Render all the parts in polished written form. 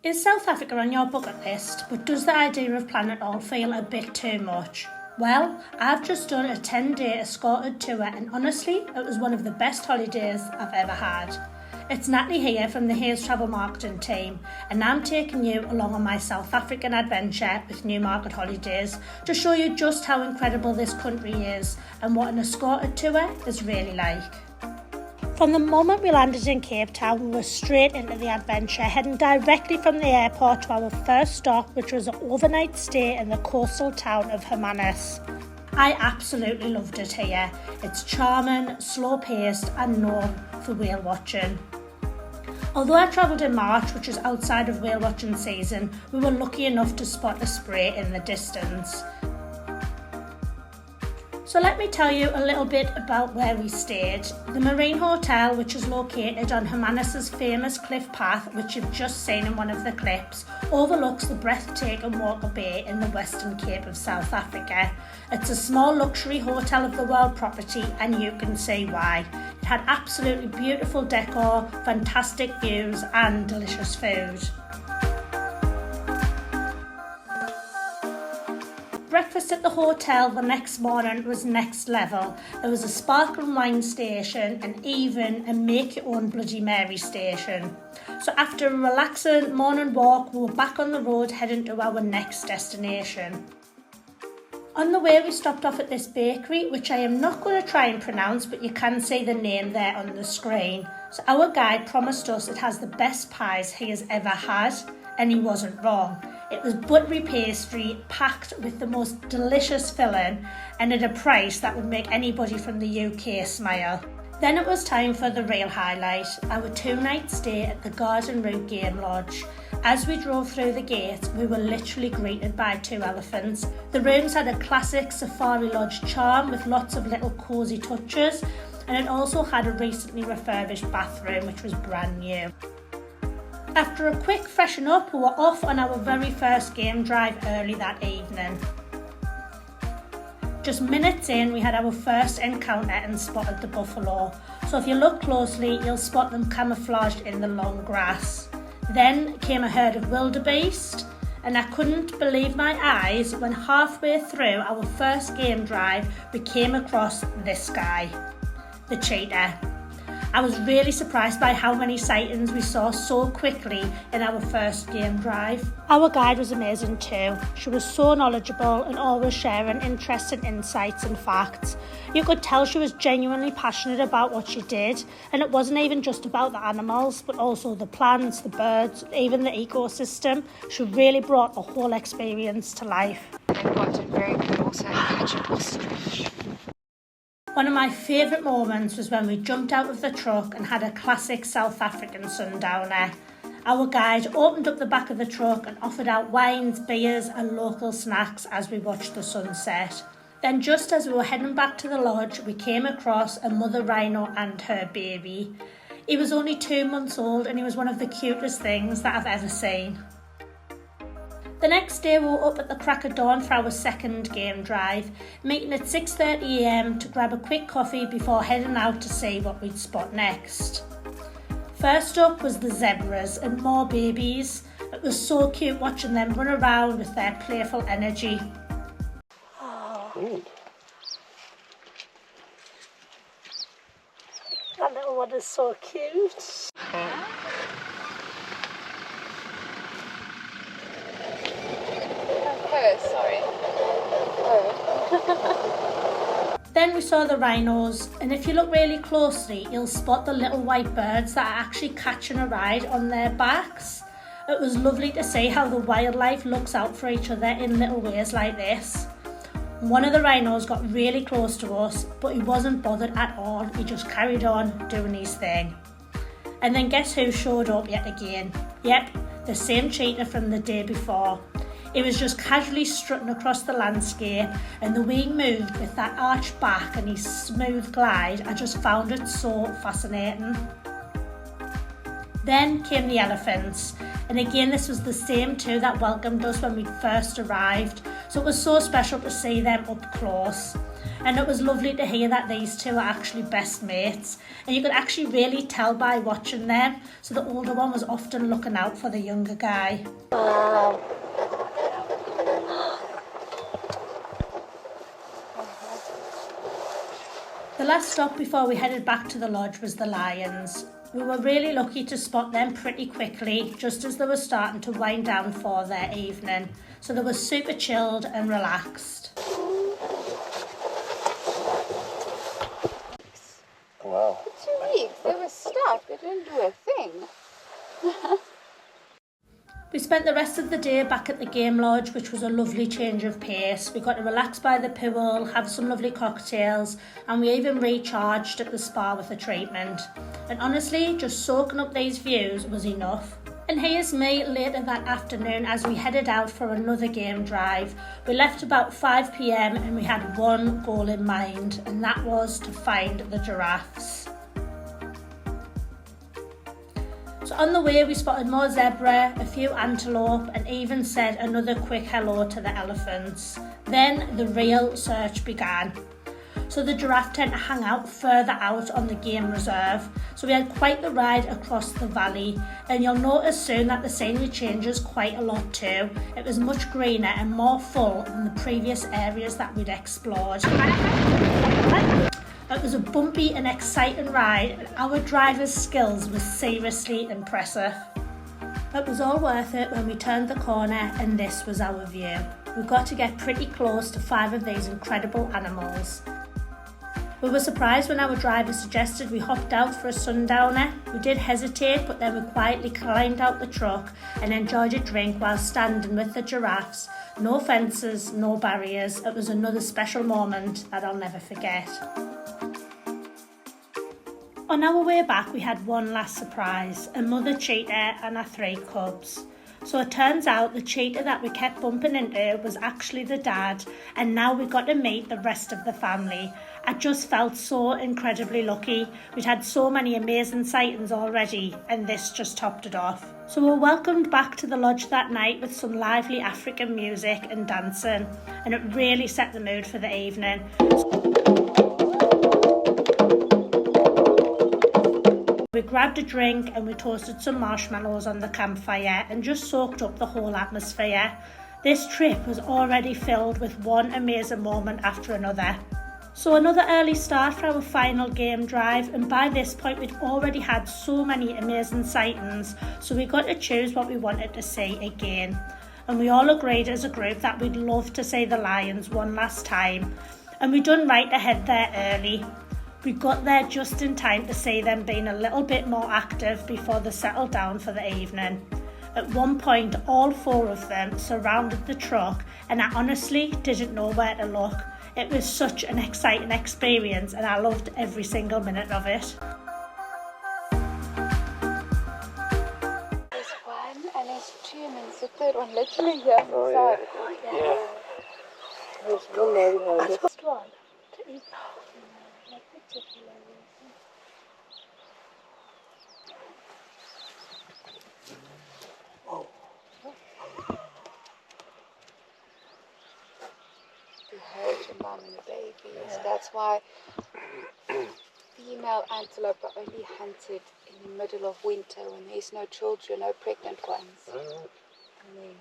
Is South Africa on your bucket list, but does the idea of planning it all feel a bit too much? Well, I've just done a 10-day escorted tour and honestly, it was one of the best holidays I've ever had. It's Natalie here from the Hayes Travel Marketing team and I'm taking you along on my South African adventure with Newmarket Holidays to show you just how incredible this country is and what an escorted tour is really like. From the moment we landed in Cape Town, we were straight into the adventure, heading directly from the airport to our first stop, which was an overnight stay in the coastal town of Hermanus. I absolutely loved it here. It's charming, slow-paced and known for whale watching. Although I travelled in March, which is outside of whale watching season, we were lucky enough to spot a spray in the distance. So let me tell you a little bit about where we stayed. The Marine Hotel, which is located on Hermanus's famous cliff path, which you've just seen in one of the clips, overlooks the breathtaking Mossel Bay in the Western Cape of South Africa. It's a small luxury hotel of the world property and you can see why. It had absolutely beautiful decor, fantastic views and delicious food. Breakfast at the hotel the next morning was next level. There was a sparkling wine station and even a make your own Bloody Mary station. So after a relaxing morning walk, we were back on the road heading to our next destination. On the way we stopped off at this bakery, which I am not going to try and pronounce, but you can see the name there on the screen. So our guide promised us it has the best pies he has ever had, and he wasn't wrong. It was buttery pastry packed with the most delicious filling and at a price that would make anybody from the UK smile. Then it was time for the real highlight, our 2-night stay at the Garden Route Game Lodge. As we drove through the gate, we were literally greeted by 2 elephants. The rooms had a classic safari lodge charm with lots of little cosy touches, and it also had a recently refurbished bathroom which was brand new. After a quick freshen up, we were off on our very first game drive early that evening. Just minutes in, we had our first encounter and spotted the buffalo. So if you look closely, you'll spot them camouflaged in the long grass. Then came a herd of wildebeest, and I couldn't believe my eyes when halfway through our first game drive, we came across this guy, the cheetah. I was really surprised by how many sightings we saw so quickly in our first game drive. Our guide was amazing too. She was so knowledgeable and always sharing interesting insights and facts. You could tell she was genuinely passionate about what she did, and it wasn't even just about the animals, but also the plants, the birds, even the ecosystem. She really brought the whole experience to life. And what did very good also catch an ostrich. One of my favourite moments was when we jumped out of the truck and had a classic South African sundowner. Our guide opened up the back of the truck and offered out wines, beers and local snacks as we watched the sunset. Then just as we were heading back to the lodge, we came across a mother rhino and her baby. He was only 2 months old and he was one of the cutest things that I've ever seen. The next day we were up at the crack of dawn for our second game drive, meeting at 6:30 AM to grab a quick coffee before heading out to see what we'd spot next. First up was the zebras and more babies. It was so cute watching them run around with their playful energy. Oh. That little one is so cute. Then we saw the rhinos, and if you look really closely, you'll spot the little white birds that are actually catching a ride on their backs. It was lovely to see how the wildlife looks out for each other in little ways like this. One of the rhinos got really close to us, but he wasn't bothered at all. He just carried on doing his thing. And then guess who showed up yet again? Yep, the same cheetah from the day before. He was just casually strutting across the landscape, and the way he moved with that arched back and his smooth glide, I just found it so fascinating. Then came the elephants, and again this was the same 2 that welcomed us when we first arrived, so it was so special to see them up close. and it was lovely to hear that these two are actually best mates, and you could actually really tell by watching them. So the older one was often looking out for the younger guy. The last stop before we headed back to the lodge was the lions. We were really lucky to spot them pretty quickly, just as they were starting to wind down for their evening. So they were super chilled and relaxed. Wow. 2 weeks, they were stuck, they didn't do a thing. We spent the rest of the day back at the game lodge, which was a lovely change of pace. We got to relax by the pool, have some lovely cocktails, and we even recharged at the spa with a treatment. And honestly, just soaking up these views was enough. And here's me later that afternoon as we headed out for another game drive. We left about 5 p.m. and we had one goal in mind, and that was to find the giraffes. So on the way we spotted more zebra, a few antelope, and even said another quick hello to the elephants. Then the real search began. So the giraffe tend to hang out further out on the game reserve. So we had quite the ride across the valley, and you'll notice soon that the scenery changes quite a lot too. It was much greener and more full than the previous areas that we'd explored. It was a bumpy and exciting ride, and our driver's skills were seriously impressive. It was all worth it when we turned the corner and this was our view. We got to get pretty close to 5 of these incredible animals. We were surprised when our driver suggested we hopped out for a sundowner. We did hesitate, but then we quietly climbed out the truck and enjoyed a drink while standing with the giraffes. No fences, no barriers. It was another special moment that I'll never forget. On our way back, we had one last surprise, a mother cheetah and her 3 cubs. So it turns out the cheetah that we kept bumping into was actually the dad, and now we got to meet the rest of the family. I just felt so incredibly lucky. We'd had so many amazing sightings already, and this just topped it off. So we were welcomed back to the lodge that night with some lively African music and dancing, and it really set the mood for the evening. We grabbed a drink and we toasted some marshmallows on the campfire and just soaked up the whole atmosphere. This trip was already filled with one amazing moment after another. So another early start for our final game drive, and by this point we'd already had so many amazing sightings, so we got to choose what we wanted to see again. And we all agreed as a group that we'd love to see the lions one last time, and we done right to head there early. We got there just in time to see them being a little bit more active before they settled down for the evening. At one point, all 4 of them surrounded the truck, and I honestly didn't know where to look. It was such an exciting experience, and I loved every single minute of it. There's 1 and there's 2 and there's the 3rd one literally here on the side. Yeah. There's one there. Last one to eat. To hurt your mum and the babies. That's why female antelope are only hunted in the middle of winter when there's no children, no pregnant ones. And then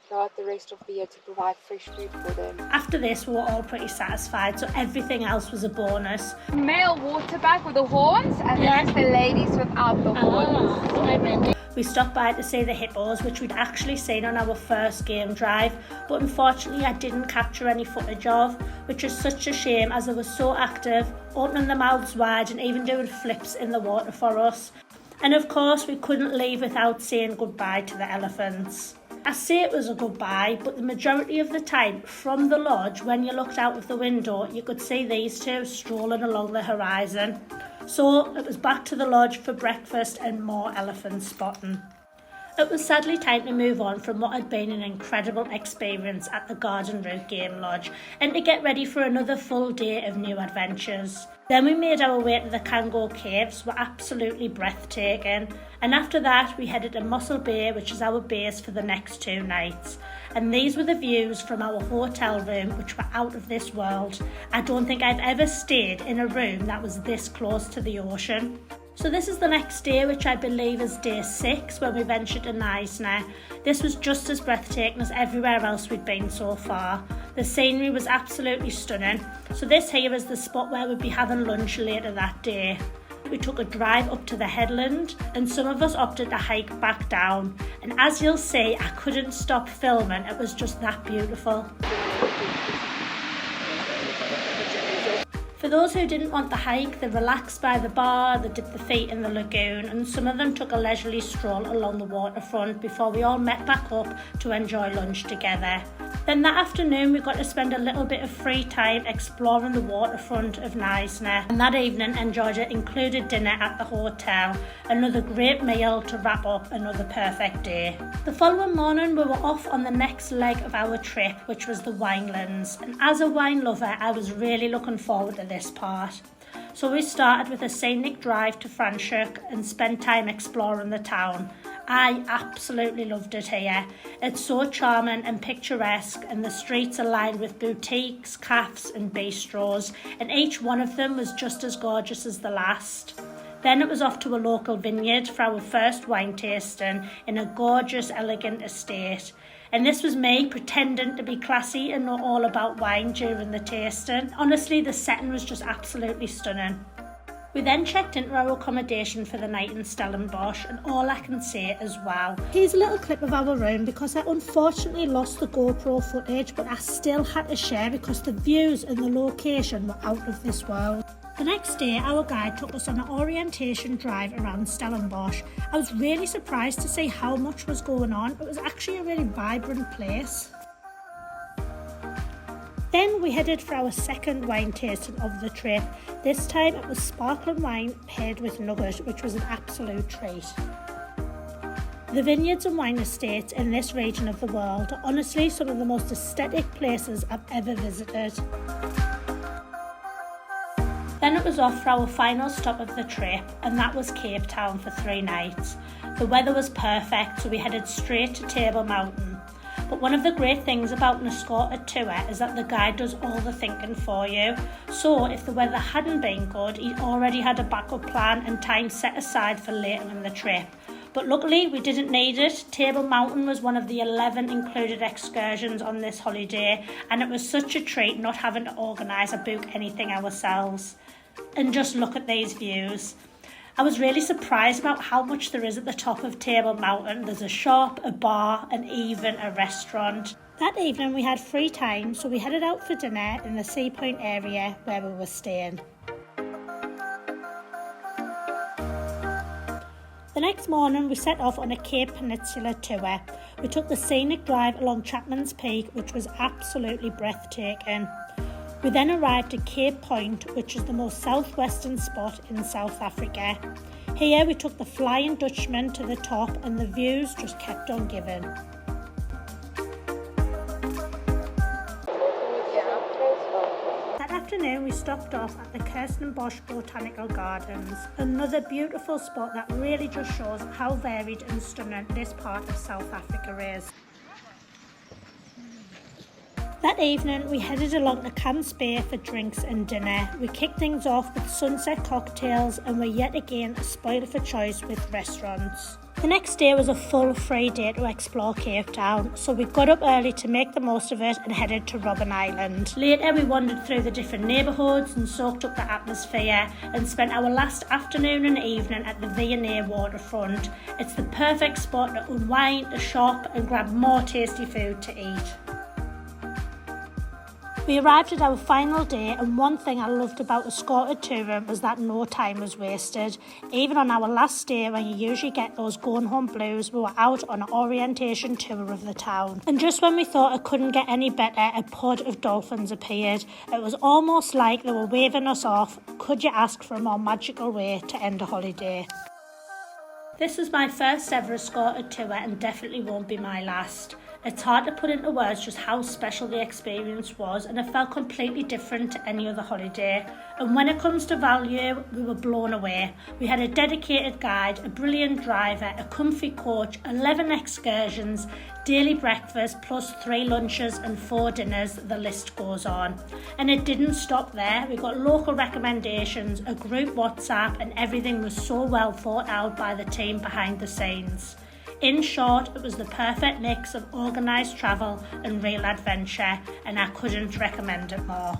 go out the rest of the year to provide fresh food for them. After this, we were all pretty satisfied, so everything else was a bonus. Male waterback with the horns, and then the ladies without the horns. We stopped by to see the hippos, which we'd actually seen on our first game drive, but unfortunately I didn't capture any footage of, which is such a shame as they were so active, opening their mouths wide and even doing flips in the water for us. And of course we couldn't leave without saying goodbye to the elephants. I say it was a goodbye, but the majority of the time from the lodge, when you looked out of the window, you could see these 2 strolling along the horizon. So it was back to the lodge for breakfast and more elephant spotting. It was sadly time to move on from what had been an incredible experience at the Garden Route Game Lodge and to get ready for another full day of new adventures. Then we made our way to the Kango caves, were absolutely breathtaking, and after that we headed to Mossel Bay, which is our base for the next 2 nights. and these were the views from our hotel room, which were out of this world. I don't think I've ever stayed in a room that was this close to the ocean. So this is the next day, which I believe is day 6, when we ventured to Knysna. This was just as breathtaking as everywhere else we'd been so far. The scenery was absolutely stunning. So this here is the spot where we'd be having lunch later that day. We took a drive up to the headland, and some of us opted to hike back down. And as you'll see, I couldn't stop filming, it was just that beautiful. For those who didn't want the hike, they relaxed by the bar, they dipped their feet in the lagoon, and some of them took a leisurely stroll along the waterfront before we all met back up to enjoy lunch together. Then that afternoon we got to spend a little bit of free time exploring the waterfront of Knysna, and that evening enjoyed an included dinner at the hotel. Another great meal to wrap up another perfect day. The following morning we were off on the next leg of our trip, which was the Winelands, and as a wine lover I was really looking forward to this part. So we started with a scenic drive to Franschhoek and spent time exploring the town. I absolutely loved it here. It's so charming and picturesque, and the streets are lined with boutiques, cafes and bistros, and each one of them was just as gorgeous as the last. Then it was off to a local vineyard for our first wine tasting in a gorgeous, elegant estate. And this was me pretending to be classy and know all about wine during the tasting. Honestly, the setting was just absolutely stunning. We then checked into our accommodation for the night in Stellenbosch, and all I can say is wow. Here's a little clip of our room because I unfortunately lost the GoPro footage, but I still had to share because the views and the location were out of this world. The next day, our guide took us on an orientation drive around Stellenbosch. I was really surprised to see how much was going on. It was actually a really vibrant place. Then we headed for our second wine tasting of the trip. This time it was sparkling wine paired with nugget, which was an absolute treat. The vineyards and wine estates in this region of the world are honestly some of the most aesthetic places I've ever visited. Then it was off for our final stop of the trip, and that was Cape Town for 3 nights. The weather was perfect, so we headed straight to Table Mountain. But one of the great things about an escorted tour is that the guide does all the thinking for you. So if the weather hadn't been good, he already had a backup plan and time set aside for later in the trip. But luckily we didn't need it. Table Mountain was one of the 11 included excursions on this holiday, and it was such a treat not having to organise or book anything ourselves. And just look at these views. I was really surprised about how much there is at the top of Table Mountain. There's a shop, a bar and even a restaurant. That evening we had free time, so we headed out for dinner in the Sea Point area where we were staying. The next morning we set off on a Cape Peninsula tour. We took the scenic drive along Chapman's Peak, which was absolutely breathtaking. We then arrived at Cape Point, which is the most southwestern spot in South Africa. Here we took the Flying Dutchman to the top, and the views just kept on giving. That afternoon we stopped off at the Stellenbosch Botanical Gardens, another beautiful spot that really just shows how varied and stunning this part of South Africa is. That evening we headed along to Camps Bay for drinks and dinner. We kicked things off with sunset cocktails and were yet again a spoiler for choice with restaurants. The next day was a full free day to explore Cape Town, so we got up early to make the most of it and headed to Robben Island. Later we wandered through the different neighbourhoods and soaked up the atmosphere and spent our last afternoon and evening at the V&A waterfront. It's the perfect spot to unwind, to shop and grab more tasty food to eat. We arrived at our final day, and one thing I loved about escorted touring was that no time was wasted. Even on our last day, when you usually get those going home blues, we were out on an orientation tour of the town. And just when we thought it couldn't get any better, a pod of dolphins appeared. It was almost like they were waving us off. Could you ask for a more magical way to end a holiday? This was my first ever escorted tour and definitely won't be my last. It's hard to put into words just how special the experience was, and it felt completely different to any other holiday. And when it comes to value, we were blown away. We had a dedicated guide, a brilliant driver, a comfy coach, 11 excursions, daily breakfast, plus 3 lunches and 4 dinners, the list goes on. And it didn't stop there. We got local recommendations, a group WhatsApp, and everything was so well thought out by the team behind the scenes. In short, it was the perfect mix of organised travel and real adventure, and I couldn't recommend it more.